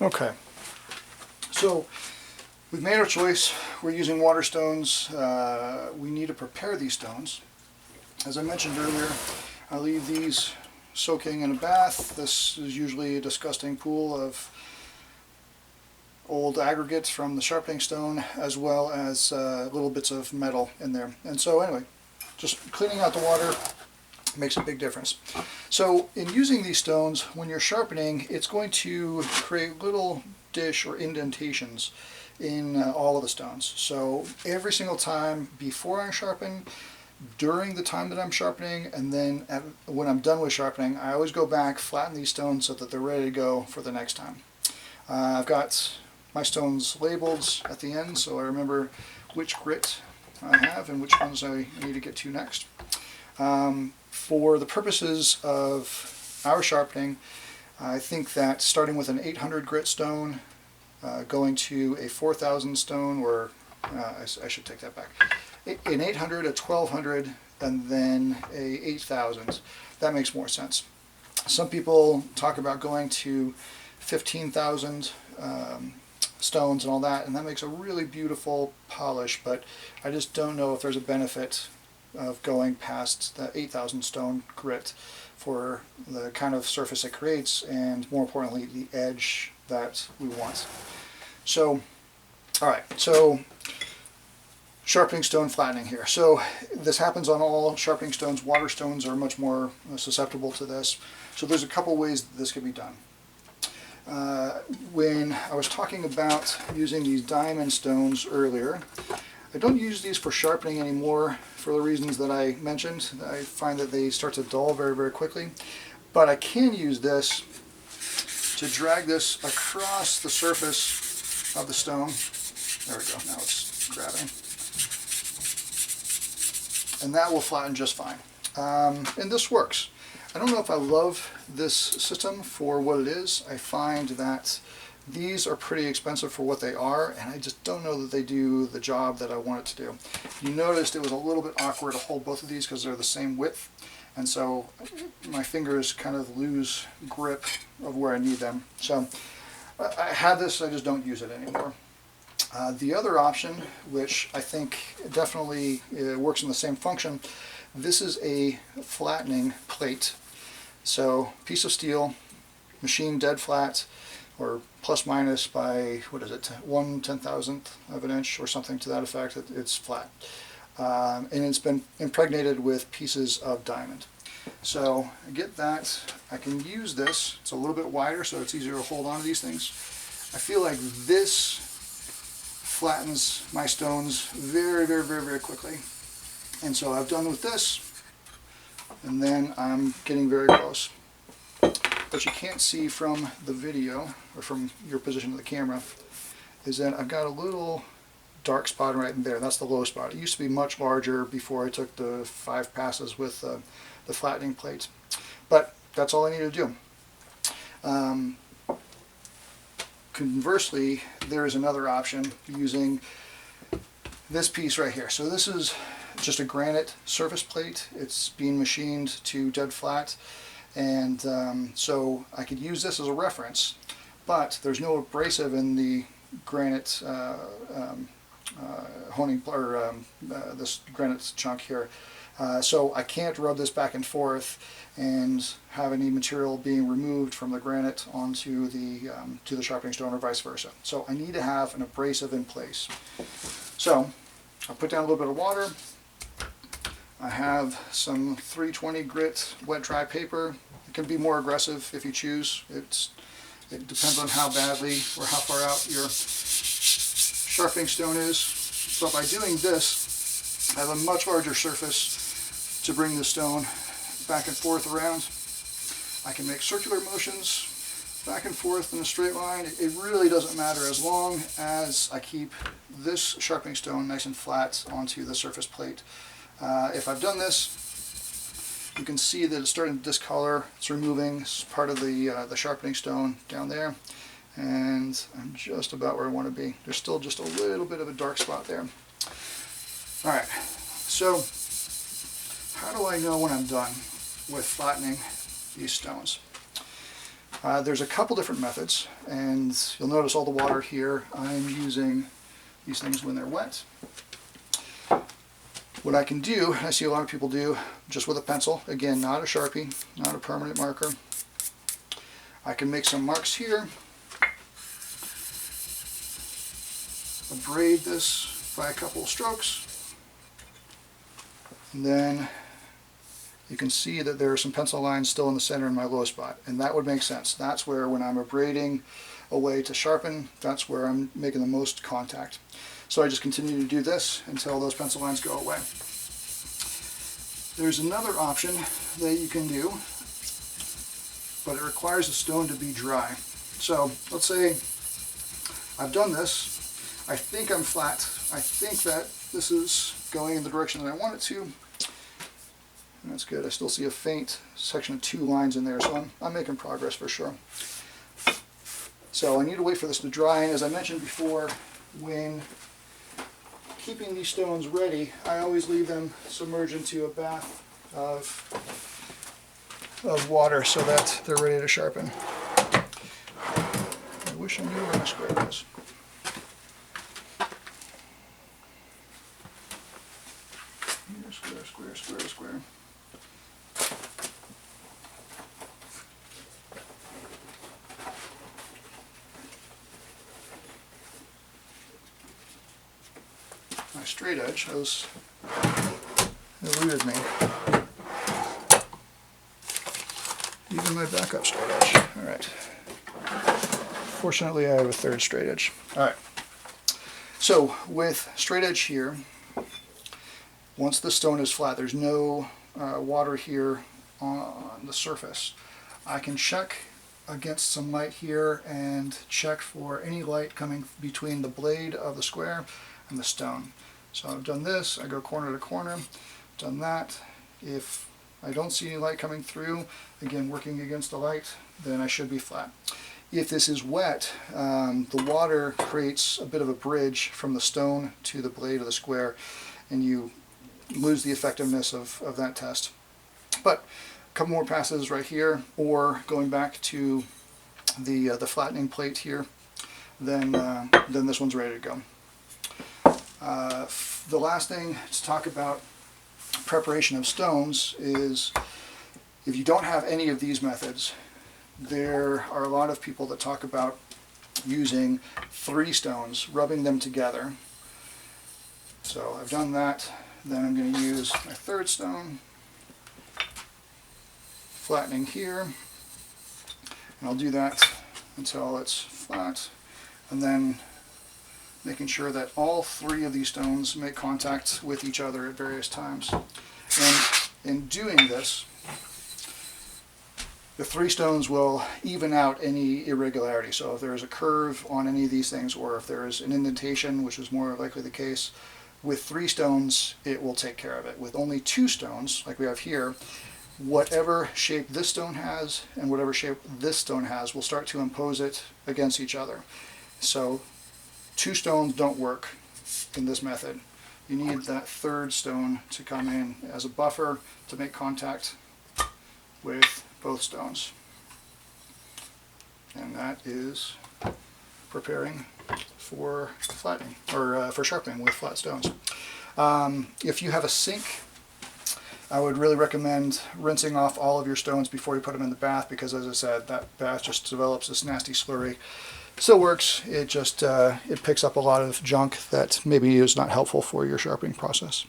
Okay, so we've made our choice. We're using water stones. We need to prepare these stones. As I mentioned earlier, I leave these soaking in a bath. This is usually a disgusting pool of old aggregates from the sharpening stone, as well as little bits of metal in there. And so anyway, just cleaning out the water makes a big difference. So in using these stones, when you're sharpening, it's going to create little dish or indentations in all of the stones. So every single time before I sharpen, during the time that I'm sharpening, and then when I'm done with sharpening, I always go back, flatten these stones so that they're ready to go for the next time. I've got my stones labeled at the end, so I remember which grit I have and which ones I need to get to next. For the purposes of our sharpening, I think that starting with an 800 grit stone, going to a 4000 stone, or I should take that back, an 800, a 1200, and then a 8000, that makes more sense. Some people talk about going to 15,000 stones and all that, and that makes a really beautiful polish, but I just don't know if there's a benefit of going past the 8,000 stone grit for the kind of surface it creates, and more importantly, the edge that we want. So, alright, so sharpening stone flattening here. So this happens on all sharpening stones. Water stones are much more susceptible to this. So there's a couple ways that this can be done. When I was talking about using these diamond stones earlier, I don't use these for sharpening anymore for the reasons that I mentioned. I find that they start to dull very, very quickly. But I can use this to drag this across the surface of the stone. There we go, now it's grabbing. And that will flatten just fine. And this works. I don't know if I love this system for what it is. I find that these are pretty expensive for what they are, and I just don't know that they do the job that I want it to do. You noticed it was a little bit awkward to hold both of these because they're the same width, and so my fingers kind of lose grip of where I need them. So I have this, I just don't use it anymore. The other option, which I think definitely works in the same function, this is a flattening plate. So piece of steel, machined dead flat, or plus minus by, what is it, 1/10,000th of an inch or something to that effect. It's flat. And it's been impregnated with pieces of diamond. So I get that. I can use this. It's a little bit wider, so it's easier to hold on to these things. I feel like this flattens my stones very, very, very, very quickly. And so I've done with this, and then I'm getting very close. What you can't see from the video, or from your position of the camera, is that I've got a little dark spot right in there. That's the low spot. It used to be much larger before I took the 5 passes with the flattening plate. But that's all I need to do. Conversely, there is another option using this piece right here. So this is just a granite surface plate. It's being machined to dead flat, and so I could use this as a reference, but there's no abrasive in the granite honing, or this granite chunk here. So I can't rub this back and forth and have any material being removed from the granite onto the sharpening stone, or vice versa. So I need to have an abrasive in place. So I'll put down a little bit of water. I have some 320 grit wet dry paper. It can be more aggressive if you choose. It depends on how badly or how far out your sharpening stone is. So by doing this, I have a much larger surface to bring the stone back and forth around. I can make circular motions back and forth in a straight line. It really doesn't matter as long as I keep this sharpening stone nice and flat onto the surface plate. If I've done this, you can see that it's starting to discolor. It's removing part of the sharpening stone down there, and I'm just about where I want to be. There's still just a little bit of a dark spot there. Alright, so how do I know when I'm done with flattening these stones? There's a couple different methods, and you'll notice all the water here. I'm using these things when they're wet. What I can do, I see a lot of people do, just with a pencil, again, not a Sharpie, not a permanent marker. I can make some marks here, abrade this by a couple of strokes, and then you can see that there are some pencil lines still in the center in my low spot, and that would make sense. That's where, when I'm abrading away to sharpen, that's where I'm making the most contact. So I just continue to do this until those pencil lines go away. There's another option that you can do, but it requires the stone to be dry. So let's say I've done this. I think I'm flat. I think that this is going in the direction that I want it to. And that's good. I still see a faint section of 2 lines in there, so I'm making progress for sure. So I need to wait for this to dry, and as I mentioned before, when keeping these stones ready, I always leave them submerged into a bath of water so that they're ready to sharpen. I wish I knew where my square was. Square, square, square, square. My straight edge has eluded me. Even my backup straight edge. Alright. Fortunately, I have a third straight edge. Alright. So, with straight edge here, once the stone is flat, there's no water here on the surface. I can check against some light here and check for any light coming between the blade of the square and the stone. So I've done this, I go corner to corner, done that. If I don't see any light coming through, again working against the light, then I should be flat. If this is wet, the water creates a bit of a bridge from the stone to the blade of the square, and you lose the effectiveness of that test. But a couple more passes right here, or going back to the flattening plate here, then this one's ready to go. The last thing to talk about preparation of stones is, if you don't have any of these methods, there are a lot of people that talk about using 3 stones, rubbing them together. So I've done that. Then I'm going to use my 3rd stone, flattening here, and I'll do that until it's flat, and then making sure that all 3 of these stones make contact with each other at various times. And in doing this, the 3 stones will even out any irregularity. So if there is a curve on any of these things, or if there is an indentation, which is more likely the case, with 3 stones it will take care of it. With only 2 stones, like we have here, whatever shape this stone has and whatever shape this stone has will start to impose it against each other. So 2 stones don't work in this method. You need that 3rd stone to come in as a buffer to make contact with both stones. And that is preparing for flattening, or for sharpening with flat stones. If you have a sink, I would really recommend rinsing off all of your stones before you put them in the bath, because as I said, that bath just develops this nasty slurry. Still works, it just it picks up a lot of junk that maybe is not helpful for your sharpening process.